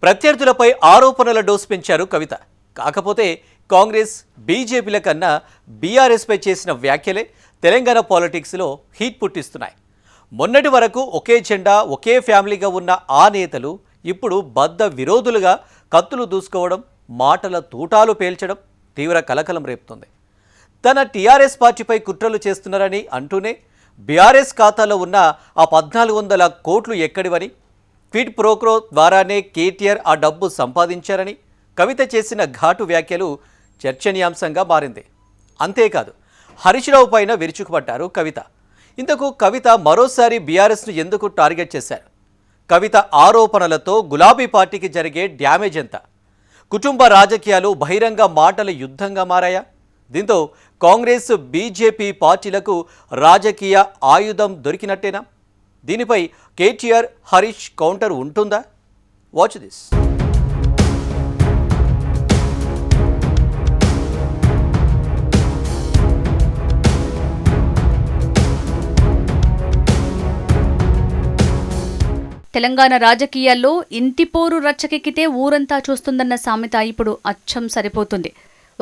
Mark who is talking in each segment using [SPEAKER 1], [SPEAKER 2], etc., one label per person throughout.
[SPEAKER 1] ప్రత్యర్థులపై ఆరోపణల డోసు పెంచారు కవిత. కాకపోతే కాంగ్రెస్ బీజేపీల కన్నా బీఆర్ఎస్పై చేసిన వ్యాఖ్యలే తెలంగాణ పాలిటిక్స్లో హీట్ పుట్టిస్తున్నాయి. మొన్నటి వరకు ఒకే జెండా ఒకే ఫ్యామిలీగా ఉన్న ఆ నేతలు ఇప్పుడు బద్ద విరోధులుగా కత్తులు దూసుకోవడం, మాటల తూటాలు పేల్చడం తీవ్ర కలకలం రేపుతుంది. తన టీఆర్ఎస్ పార్టీపై కుట్రలు చేస్తున్నారని అంటూనే బీఆర్ఎస్ ఖాతాలో ఉన్న ఆ 1400 కోట్లు ఎక్కడివని, క్విడ్ ప్రోక్రో ద్వారానే కేటీఆర్ ఆ డబ్బు సంపాదించారని కవిత చేసిన ఘాటు వ్యాఖ్యలు చర్చనీయాంశంగా మారింది. అంతేకాదు హరీష్ రావు పైన విరుచుకుపడ్డారు కవిత. ఇంతకు కవిత మరోసారి బీఆర్ఎస్ను ఎందుకు టార్గెట్ చేశారు? కవిత ఆరోపణలతో గులాబీ పార్టీకి జరిగే డ్యామేజ్ ఎంత? కుటుంబ రాజకీయాలు బహిరంగ మాటల యుద్ధంగా మారాయా? దీంతో కాంగ్రెస్ బీజేపీ పార్టీలకు రాజకీయ ఆయుధం దొరికినట్టేనా? దీనిపై కేటీఆర్ హరీష్ కౌంటర్ ఉంటుందా? Watch this.
[SPEAKER 2] తెలంగాణ రాజకీయాల్లో ఇంటిపోరు రచ్చకెక్కితే ఊరంతా చూస్తుందన్న సామెత ఇప్పుడు అచ్చం సరిపోతుంది.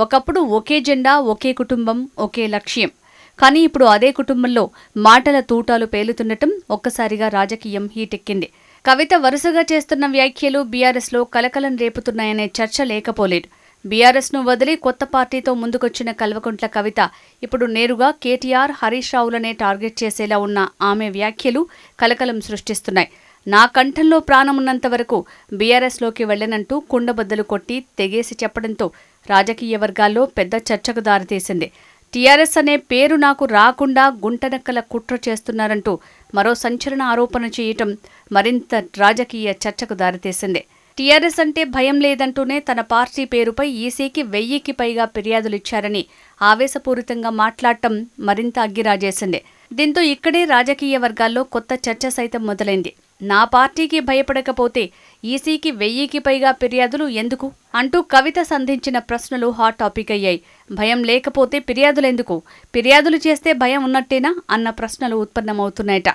[SPEAKER 2] ఒకప్పుడు ఒకే జెండా ఒకే కుటుంబం ఒకే లక్ష్యం. కానీ ఇప్పుడు అదే కుటుంబంలో మాటల తూటాలు పేలుతుండటం ఒక్కసారిగా రాజకీయం హీటెక్కింది. కవిత వరుసగా చేస్తున్న వ్యాఖ్యలు బీఆర్ఎస్లో కలకలం రేపుతున్నాయనే చర్చ లేకపోలేదు. బీఆర్ఎస్ను వదిలి కొత్త పార్టీతో ముందుకొచ్చిన కల్వకుంట్ల కవిత ఇప్పుడు నేరుగా కేటీఆర్, హరీష్ రావులనే టార్గెట్ చేసేలా ఉన్న ఆమె వ్యాఖ్యలు కలకలం సృష్టిస్తున్నాయి. నా కంఠంలో ప్రాణమున్నంత వరకు బీఆర్ఎస్లోకి వెళ్లనంటూ కుండబద్దలు కొట్టి తెగేసి చెప్పడంతో రాజకీయ వర్గాల్లో పెద్ద చర్చకు దారితీసింది. టీఆర్ఎస్ అనే పేరు నాకు రాకుండా గుంటనక్కల కుట్ర చేస్తున్నారంటూ మరో సంచలన ఆరోపణ చేయటం మరింత రాజకీయ చర్చకు దారితీసింది. టీఆర్ఎస్ అంటే భయం లేదంటూనే తన పార్టీ పేరుపై ఈసీకి 1000కి పైగా ఫిర్యాదులిచ్చారని ఆవేశపూరితంగా మాట్లాడటం మరింత అగ్గిరాజేసింది. దీంతో ఇక్కడే రాజకీయ వర్గాల్లో కొత్త చర్చ సైతం మొదలైంది. నా పార్టీకి భయపడకపోతే ఈసీకి 1000కి పైగా ఫిర్యాదులు ఎందుకు అంటూ కవిత సంధించిన ప్రశ్నలు హాట్ టాపిక్ అయ్యాయి. భయం లేకపోతే ఫిర్యాదులెందుకు? ఫిర్యాదులు చేస్తే భయం ఉన్నట్టేనా అన్న ప్రశ్నలు ఉత్పన్నమవుతున్నాయట.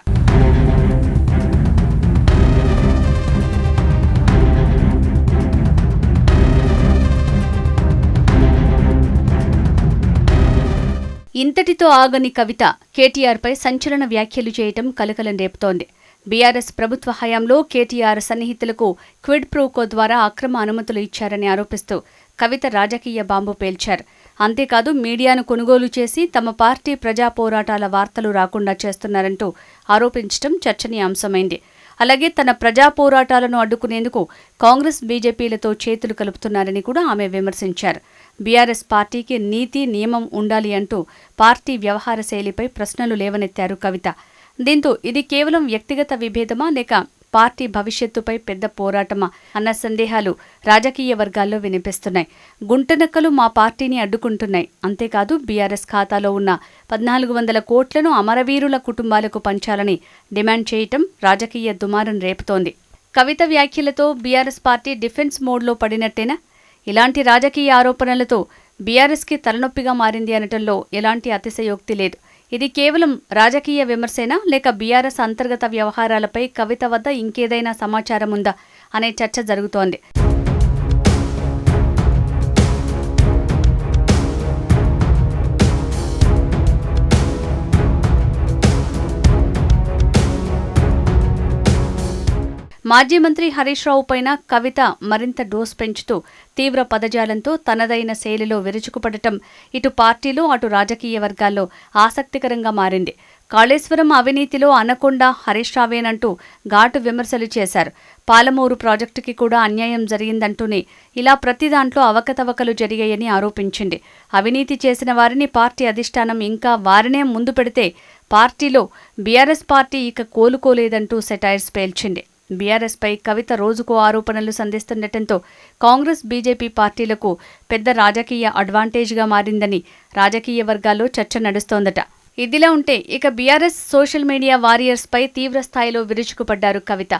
[SPEAKER 2] ఇంతటితో ఆగని కవిత కేటీఆర్పై సంచలన వ్యాఖ్యలు చేయటం కలకలం రేపుతోంది. బీఆర్ఎస్ ప్రభుత్వ హయాంలో కేటీఆర్ సన్నిహితులకు క్విడ్ ప్రోకో ద్వారా అక్రమ అనుమతులు ఇచ్చారని ఆరోపిస్తూ కవిత రాజకీయ బాంబు పేల్చారు. అంతేకాదు మీడియాను కొనుగోలు చేసి తమ పార్టీ ప్రజా పోరాటాల వార్తలు రాకుండా చేస్తున్నారంటూ ఆరోపించడం చర్చనీయాంశమైంది. అలాగే తన ప్రజా పోరాటాలను అడ్డుకునేందుకు కాంగ్రెస్ బీజేపీలతో చేతులు కలుపుతున్నారని కూడా ఆమె విమర్శించారు. బీఆర్ఎస్ పార్టీకి నీతి నియమం ఉండాలి అంటూ పార్టీ వ్యవహార శైలిపై ప్రశ్నలు లేవనెత్తారు కవిత. దీంతో ఇది కేవలం వ్యక్తిగత విభేదమా లేక పార్టీ భవిష్యత్తుపై పెద్ద పోరాటమా అన్న సందేహాలు రాజకీయ వర్గాల్లో వినిపిస్తున్నాయి. గుంటనక్కలు మా పార్టీని అడ్డుకుంటున్నాయి, అంతేకాదు బీఆర్ఎస్ ఖాతాలో ఉన్న 1400 కోట్లను అమరవీరుల కుటుంబాలకు పంచాలని డిమాండ్ చేయటం రాజకీయ దుమారం రేపుతోంది. కవిత వ్యాఖ్యలతో బీఆర్ఎస్ పార్టీ డిఫెన్స్ మోడ్లో పడినట్టేనా? ఇలాంటి రాజకీయ ఆరోపణలతో బీఆర్ఎస్కి తలనొప్పిగా మారింది అనటంలో ఎలాంటి అతిశయోక్తి లేదు. ఇది కేవలం రాజకీయ విమర్శేనా లేక బీఆర్ఎస్ అంతర్గత వ్యవహారాలపై కవిత వద్ద ఇంకేదైనా సమాచారం ఉందా అనే చర్చ జరుగుతోంది. మాజీ మంత్రి హరీష్ రావు పైన కవిత మరింత డోస్ పెంచుతూ తీవ్ర పదజాలంతో తనదైన శైలిలో విరుచుకుపడటం ఇటు పార్టీలో అటు రాజకీయ వర్గాల్లో ఆసక్తికరంగా మారింది. కాళేశ్వరం అవినీతిలో అనకొండ హరీష్ రావేనంటూ ఘాటు విమర్శలు చేశారు. పాలమూరు ప్రాజెక్టుకి కూడా అన్యాయం జరిగిందంటూనే ఇలా ప్రతి దాంట్లో అవకతవకలు జరిగాయని ఆరోపించింది. అవినీతి చేసిన వారిని పార్టీ అధిష్టానం ఇంకా వారినే ముందు పెడితే పార్టీలో బీఆర్ఎస్ పార్టీ ఇక కోలుకోలేదంటూ సెటైర్స్ పేల్చింది. బీఆర్ఎస్పై కవిత రోజుకో ఆరోపణలు సంధిస్తుండటంతో కాంగ్రెస్ బీజేపీ పార్టీలకు పెద్ద రాజకీయ అడ్వాంటేజ్గా మారిందని రాజకీయ వర్గాల్లో చర్చ నడుస్తోందట. ఇదిలా ఉంటే ఇక బీఆర్ఎస్ సోషల్ మీడియా వారియర్స్పై తీవ్ర స్థాయిలో విరుచుకుపడ్డారు కవిత.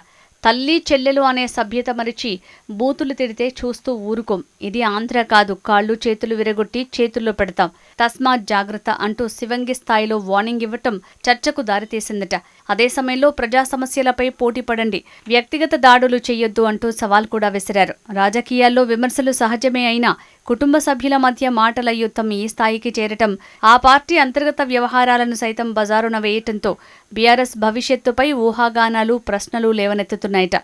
[SPEAKER 2] తల్లి చెల్లెలు అనే సభ్యత మరిచి బూతులు తిడితే చూస్తూ ఊరుకోం, ఇది ఆంధ్ర కాదు, కాళ్ళు చేతులు విరగొట్టి చేతుల్లో పెడతాం, తస్మాత్ జాగ్రత్త అంటూ శివంగి స్థాయిలో వార్నింగ్ ఇవ్వటం చర్చకు దారితీసిందట. అదే సమయంలో ప్రజా సమస్యలపై పోటీ పడండి, వ్యక్తిగత దాడులు చేయొద్దు అంటూ సవాల్ కూడా విసిరారు. రాజకీయాల్లో విమర్శలు సహజమే అయినా కుటుంబ సభ్యుల మధ్య మాటల యుద్ధం ఈ స్థాయికి చేరటం, ఆ పార్టీ అంతర్గత వ్యవహారాలను సైతం బజారున వేయటంతో బీఆర్ఎస్ భవిష్యత్తుపై ఊహాగానాలు, ప్రశ్నలు లేవనెత్తుతున్నాయట.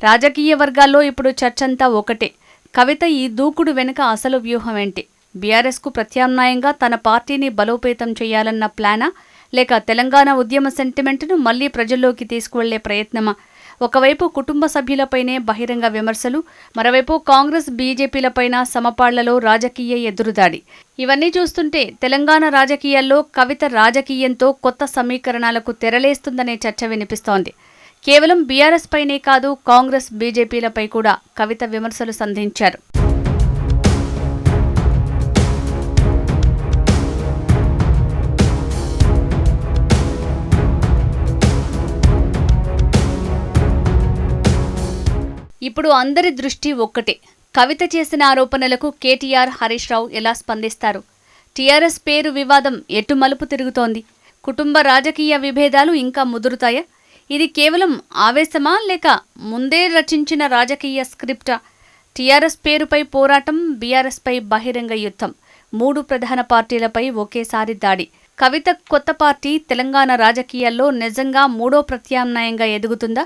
[SPEAKER 2] రాజకీయ వర్గాల్లో ఇప్పుడు చర్చంతా ఒకటే. కవిత ఈ దూకుడు వెనుక అసలు వ్యూహం ఏంటి? బీఆర్ఎస్కు ప్రత్యామ్నాయంగా తన పార్టీని బలోపేతం చేయాలన్న ప్లానా, లేక తెలంగాణ ఉద్యమ సెంటిమెంట్ను మళ్లీ ప్రజల్లోకి తీసుకువెళ్లే ప్రయత్నమా? ఒకవైపు కుటుంబ సభ్యులపైనే బహిరంగ విమర్శలు, మరోవైపు కాంగ్రెస్, బీజేపీలపైన సమపాళ్లలో రాజకీయ ఎదురుదాడి. ఇవన్నీ చూస్తుంటే తెలంగాణ రాజకీయాల్లో కవిత రాజకీయంతో కొత్త సమీకరణాలకు తెరలేస్తుందనే చర్చ వినిపిస్తోంది. కేవలం బీఆర్ఎస్ పైనే కాదు, కాంగ్రెస్, బీజేపీలపై కూడా కవిత విమర్శలు సంధించారు. ఇప్పుడు అందరి దృష్టి ఒక్కటే. కవిత చేసిన ఆరోపణలకు కేటీఆర్, హరీష్ రావు ఎలా స్పందిస్తారు? టీఆర్ఎస్ పేరు వివాదం ఎటు మలుపు తిరుగుతోంది? కుటుంబ రాజకీయ విభేదాలు ఇంకా ముదురుతాయా? ఇది కేవలం ఆవేశమా, లేక ముందే రచించిన రాజకీయ స్క్రిప్టా? టీఆర్ఎస్ పేరుపై పోరాటం, బీఆర్ఎస్పై బహిరంగ యుద్ధం, 3 ప్రధాన పార్టీలపై ఒకేసారి దాడి. కవిత కొత్త పార్టీ తెలంగాణ రాజకీయాల్లో నిజంగా 3వ ప్రత్యామ్నాయంగా ఎదుగుతుందా,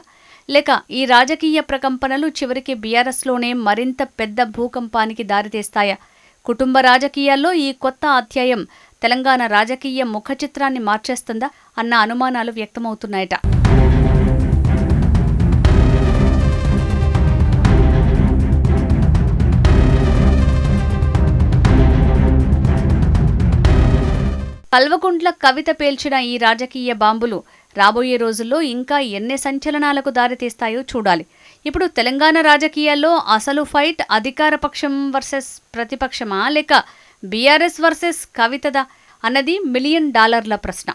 [SPEAKER 2] లేక ఈ రాజకీయ ప్రకంపనలు చివరికి బీఆర్ఎస్లోనే మరింత పెద్ద భూకంపానికి దారితీస్తాయా? కుటుంబ రాజకీయాల్లో ఈ కొత్త అధ్యాయం తెలంగాణ రాజకీయ ముఖచిత్రాన్ని మార్చేస్తుందా అన్న అనుమానాలు వ్యక్తమవుతున్నాయట. కల్వకుంట్ల కవిత పేల్చిన ఈ రాజకీయ బాంబులు రాబోయే రోజుల్లో ఇంకా ఎన్ని సంచలనాలకు దారితీస్తాయో చూడాలి. ఇప్పుడు తెలంగాణ రాజకీయాల్లో అసలు ఫైట్ అధికార పక్షం వర్సెస్ ప్రతిపక్షమా, లేక బీఆర్ఎస్ వర్సెస్ కవితదా అన్నది $1 మిలియన్ ప్రశ్న.